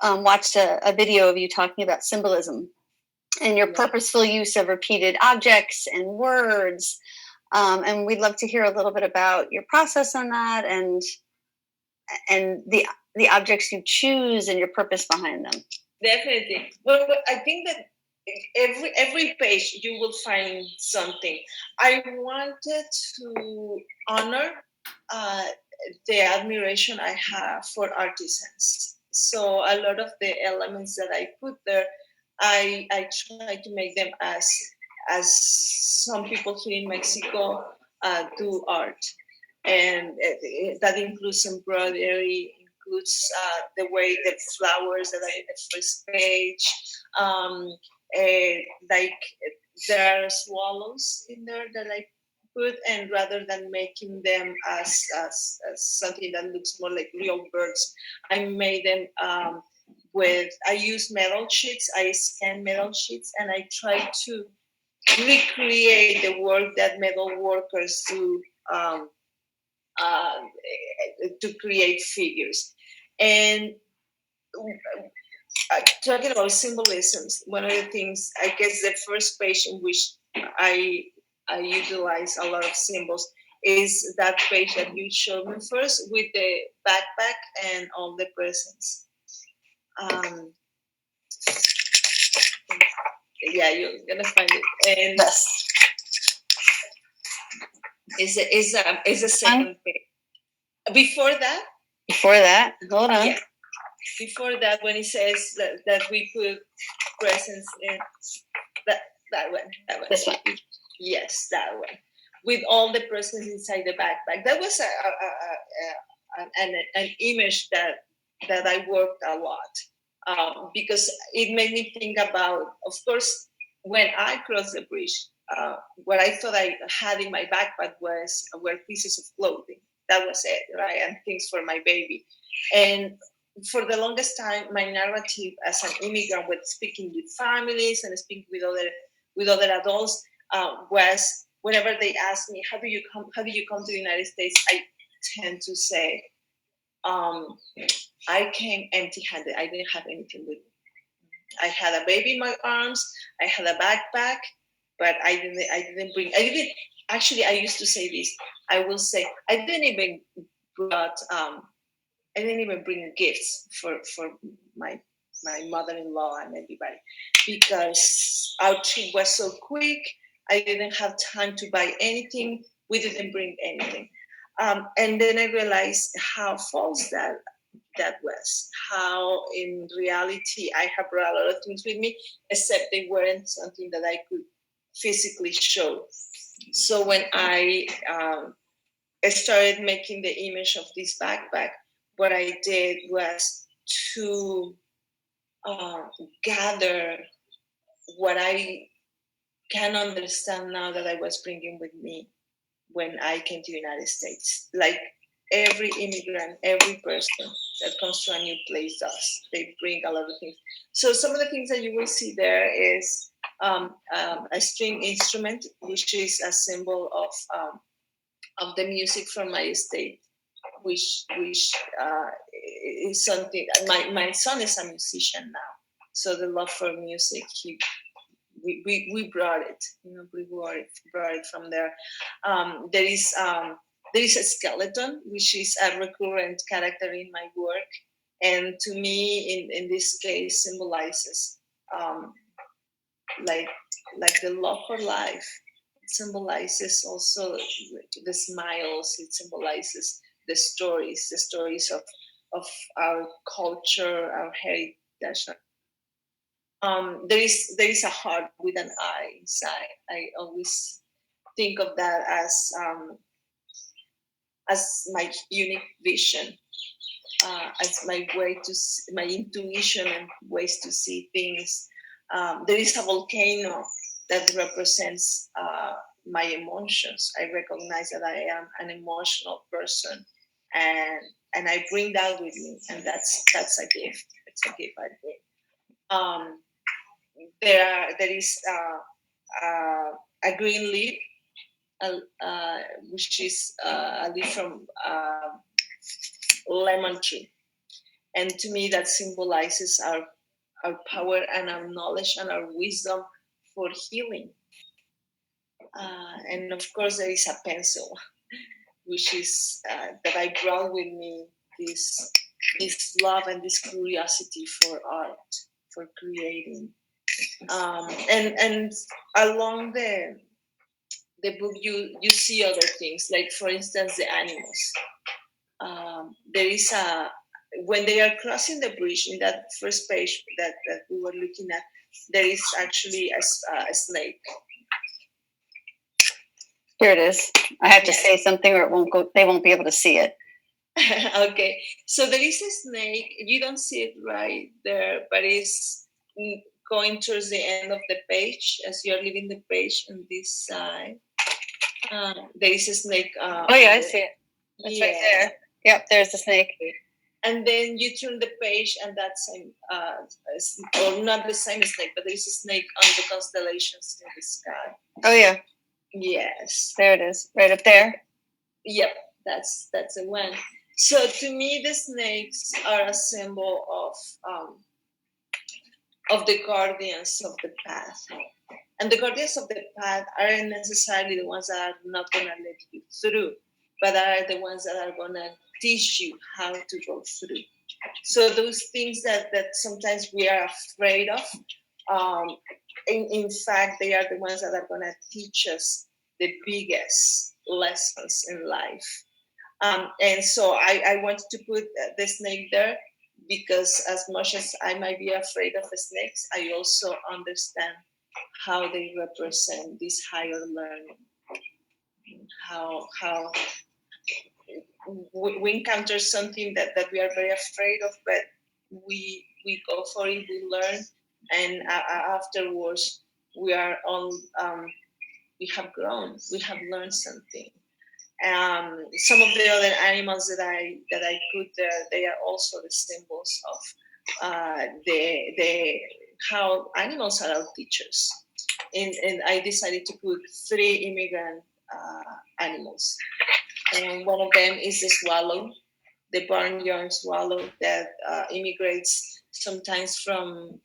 watched a video of you talking about symbolism and your purposeful use of repeated objects and words. And we'd love to hear a little bit about your process on that and the objects you choose and your purpose behind them. Definitely. Well, I think that every page you will find something. I wanted to honor the admiration I have for artisans. So a lot of the elements that I put there, I try to make them as some people here in Mexico do art, and that includes embroidery, includes the way the flowers that are in the first page, like there are swallows in there that I put, and rather than making them as something that looks more like real birds, I made them I use metal sheets. I scan metal sheets, and I try to recreate the work that metal workers do uh, to create figures. And talking about symbolisms, one of the things, I guess, the first page in which I utilize a lot of symbols is that page that you showed me first with the backpack and all the presents. Yeah, you're gonna find it. And Yes. Is a second page. Before that, hold on. Yeah. Before that, when it says that we put presents in that one. This one. Yes, that one. With all the presents inside the backpack. That was an image that I worked a lot because it made me think about, of course, when I crossed the bridge, what I thought I had in my backpack were pieces of clothing. That was it, right? And things for my baby. And for the longest time, my narrative as an immigrant, with speaking with families and speaking with other adults, was whenever they ask me, how do you come to the United States, I tend to say, I came empty-handed. I didn't have anything with me. I had a baby in my arms. I had a backpack, but I didn't actually, I used to say this. I will say I didn't even bring gifts for my mother-in-law and everybody, because our trip was so quick. I didn't have time to buy anything. We didn't bring anything. And then I realized how false that was. How in reality I have brought a lot of things with me, except they weren't something that I could physically show. So when I started making the image of this backpack, what I did was to gather what I can understand now that I was bringing with me when I came to the United States. Like every immigrant, every person that comes to a new place does. They bring a lot of things. So some of the things that you will see there is a string instrument, which is a symbol of the music from my state, which is something. My son is a musician now, so the love for music, we brought it. We brought it from there. There is a skeleton, which is a recurrent character in my work, and to me, in this case, symbolizes like the love for life. It symbolizes also the smiles. It symbolizes the stories of our culture, our heritage. There is a heart with an eye inside. I always think of that as my unique vision, as my way to my intuition and ways to see things. There is a volcano that represents my emotions. I recognize that I am an emotional person, and I bring that with me, and that's a gift. It's a gift I bring. There is a green leaf, which is a leaf from lemon tree, And to me, that symbolizes our power and our knowledge and our wisdom for healing. And of course, there is a pencil, which is that I brought with me, this love and this curiosity for art, for creating. And along the book, you see other things, like for instance the animals. There is a when they are crossing the bridge in that first page that we were looking at, there is actually a snake. Here it is. I have to say something or it won't go. They won't be able to see it. Okay, so there is a snake. You don't see it right there, but it's going towards the end of the page as you're leaving the page on this side. There is a snake. Oh yeah, I see it. It's right there. Yep, there's the snake. And then you turn the page, and that same, or not the same snake, but there is a snake on the constellations in the sky. Oh yeah. Yes. There it is, right up there. Yep, that's the one. So to me, the snakes are a symbol of the guardians of the path. And the guardians of the path aren't necessarily the ones that are not going to let you through, but are the ones that are going to teach you how to go through. So those things that sometimes we are afraid of, in fact, they are the ones that are going to teach us the biggest lessons in life. And so I wanted to put the snake there because as much as I might be afraid of the snakes, I also understand how they represent this higher learning. How we encounter something that we are very afraid of, but we go for it, we learn, and afterwards we are on. We have grown. We have learned something. Some of the other animals that I put there, they are also the symbols of the how animals are our teachers. And I decided to put 3 immigrant animals. And one of them is the swallow, the barnyard swallow that immigrates sometimes from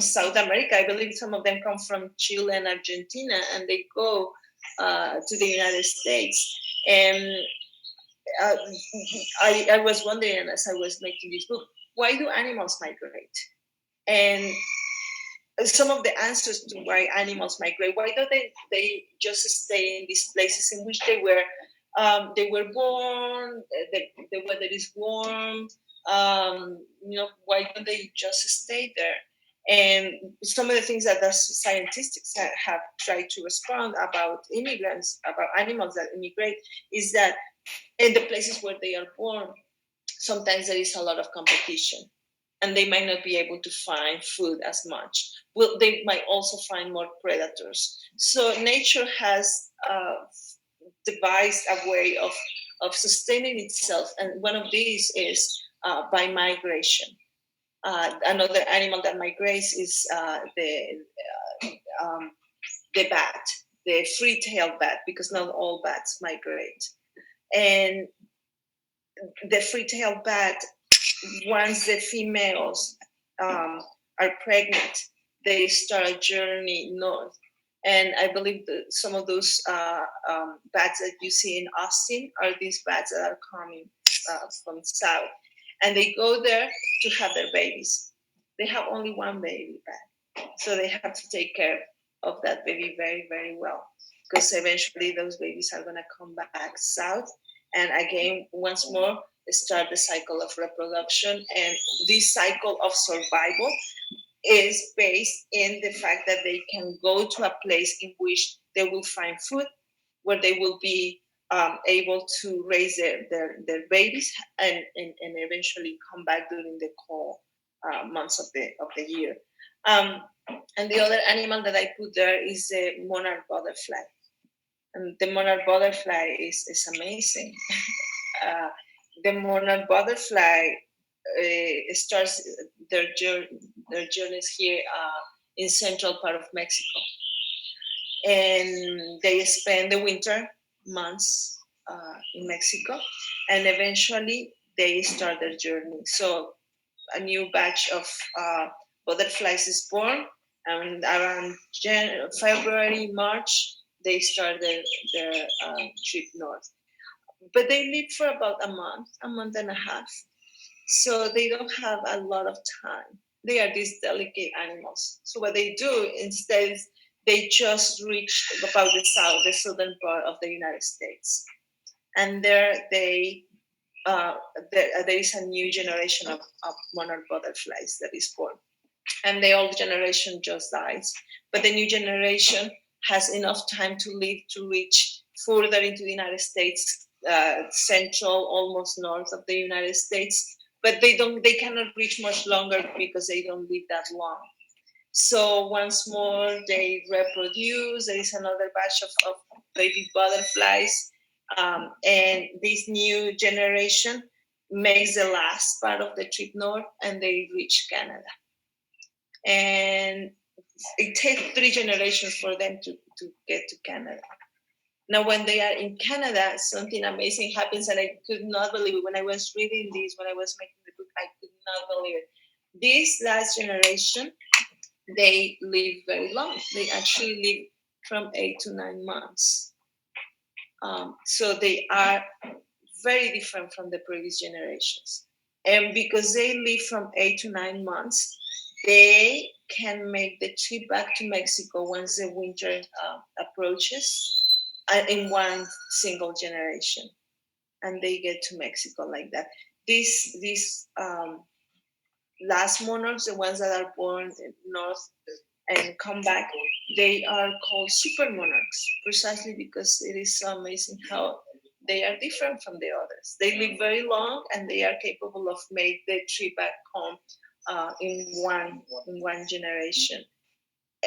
South America. I believe some of them come from Chile and Argentina, and they go to the United States. And I was wondering as I was making this book, why do animals migrate? And some of the answers to why animals migrate, why don't they just stay in these places in which they were born, the weather is warm, why don't they just stay there? And some of the things that the scientists have tried to respond about immigrants, about animals that immigrate, is that in the places where they are born, sometimes there is a lot of competition, and they might not be able to find food as much. Well, they might also find more predators. So nature has devised a way of sustaining itself, and one of these is by migration. Another animal that migrates is the bat, the free-tailed bat, because not all bats migrate. And the free-tailed bat, once the females are pregnant, they start a journey north. And I believe that some of those bats that you see in Austin are these bats that are coming from south. And they go there to have their babies. They have only one baby bat. So they have to take care of that baby very, very well. Because eventually those babies are going to come back south. And again, once more, start the cycle of reproduction. And this cycle of survival is based in the fact that they can go to a place in which they will find food, where they will be able to raise their babies and eventually come back during the cold months of the year. And the other animal that I put there is the monarch butterfly. And the monarch butterfly is amazing. The monarch butterfly starts their journeys here in central part of Mexico, and they spend the winter months in Mexico, and eventually they start their journey. So a new batch of butterflies is born, and around February, March, they start their trip north. But they live for about a month and a half. So they don't have a lot of time. They are these delicate animals. So what they do instead is they just reach about the southern part of the United States. And there there is a new generation of monarch butterflies that is born. And the old generation just dies. But the new generation has enough time to live to reach further into the United States, central, almost north of the United States. But they cannot reach much longer because they don't live that long. So once more they reproduce. There is another batch of baby butterflies, and this new generation makes the last part of the trip north, and they reach Canada. And it takes 3 generations for them to get to Canada. Now, when they are in Canada, something amazing happens, and I could not believe it. When I was reading this, when I was making the book, I could not believe it. This last generation, they live very long. They actually live from 8 to 9 months. So they are very different from the previous generations. And because they live from 8 to 9 months, they can make the trip back to Mexico once the winter approaches in one single generation. And they get to Mexico like that. These last monarchs, the ones that are born north and come back, they are called super monarchs, precisely because it is so amazing how they are different from the others. They live very long, and they are capable of make the trip back home in one generation.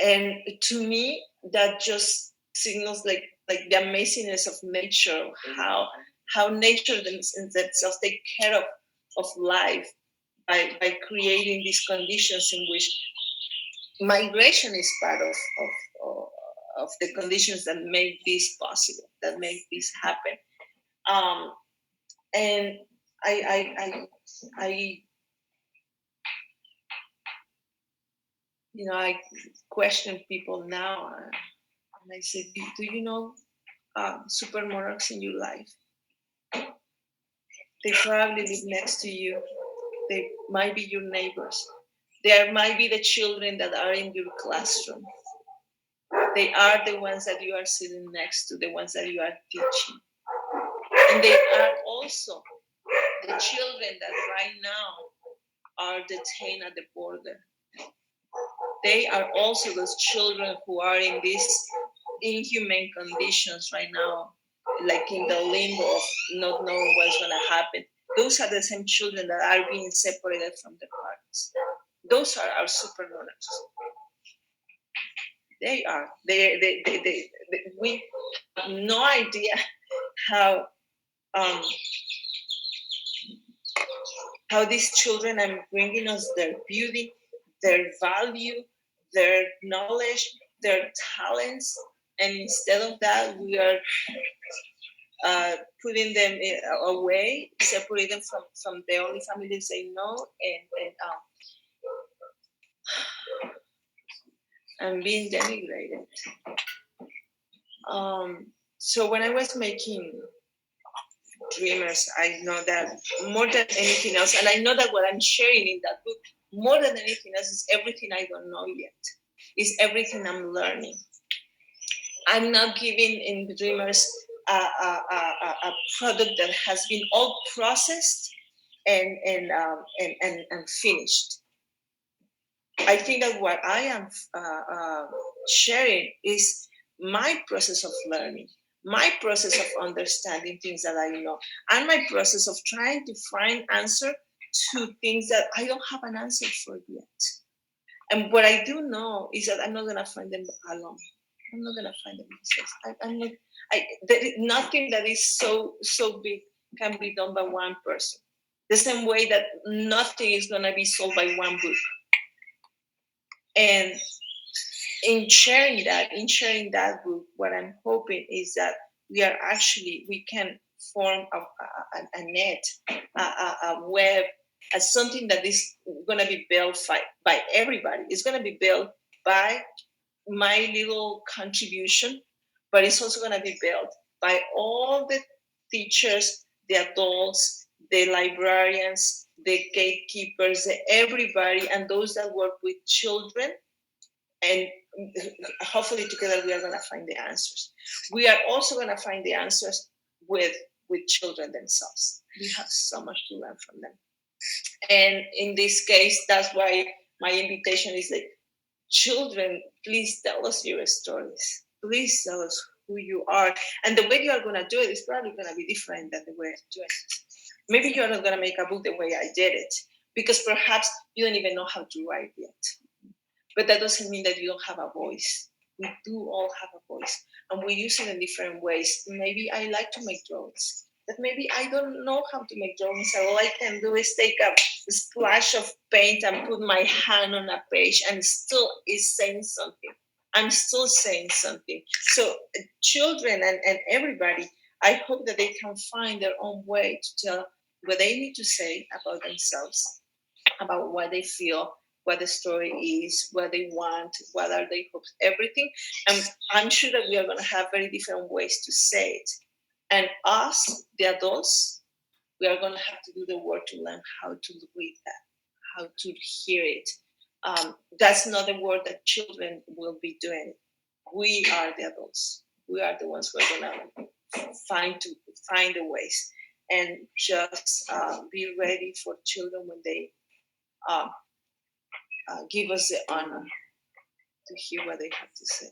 And to me, that just signals like the amazingness of nature, how nature themselves take care of life by creating these conditions in which migration is part of the conditions that make this possible, that make this happen. And I I question people now, and I say, do you know super monarchs in your life? They probably live next to you. They might be your neighbors. There might be the children that are in your classroom. They are the ones that you are sitting next to, the ones that you are teaching. And they are also the children that right now are detained at the border. They are also those children who are in these inhumane conditions right now, like in the limbo of not knowing what's going to happen. Those are the same children that are being separated from their parents. Those are our super monarchs. They are. We have no idea how these children are bringing us their beauty, their value, their knowledge, their talents, and instead of that, we are putting them away, separating them from the only families they know, and being denigrated. So when I was making Dreamers, I know that more than anything else, and I know that what I'm sharing in that book, more than anything else, is everything I don't know yet. Is everything I'm learning. I'm not giving in Dreamers a product that has been all processed and finished. I think that what I am sharing is my process of learning, my process of understanding things that I know, and my process of trying to find answer to things that I don't have an answer for yet. And what I do know is that I'm not gonna find them alone. I'm not gonna find them myself. I'm not. There is nothing that is so big can be done by one person. The same way that nothing is gonna be solved by one book. And in sharing that book, what I'm hoping is that we can form a net, a web, as something that is going to be built by everybody. It's going to be built by my little contribution, but it's also going to be built by all the teachers, the adults, the librarians, the gatekeepers, everybody, and those that work with children. And hopefully together we are going to find the answers. We are also going to find the answers with children themselves. We have so much to learn from them. And in this case, that's why my invitation is that children, please tell us your stories. Please tell us who you are. And the way you are going to do it is probably going to be different than the way I'm doing it. Maybe you're not going to make a book the way I did it, because perhaps you don't even know how to write yet. But that doesn't mean that you don't have a voice. We do all have a voice, and we use it in different ways. Maybe I like to make drawings, but maybe I don't know how to make drawings. All I can do is take a splash of paint and put my hand on a page, and still is saying something. I'm still saying something. So children and everybody, I hope that they can find their own way to tell what they need to say about themselves, about what they feel, what the story is, what they want, what are their hopes, everything. And I'm sure that we are going to have very different ways to say it. And us, the adults, we are going to have to do the work to learn how to read that, how to hear it. That's not the work that children will be doing. We are the adults. We are the ones who are going to find the ways, and just be ready for children when they give us the honor to hear what they have to say.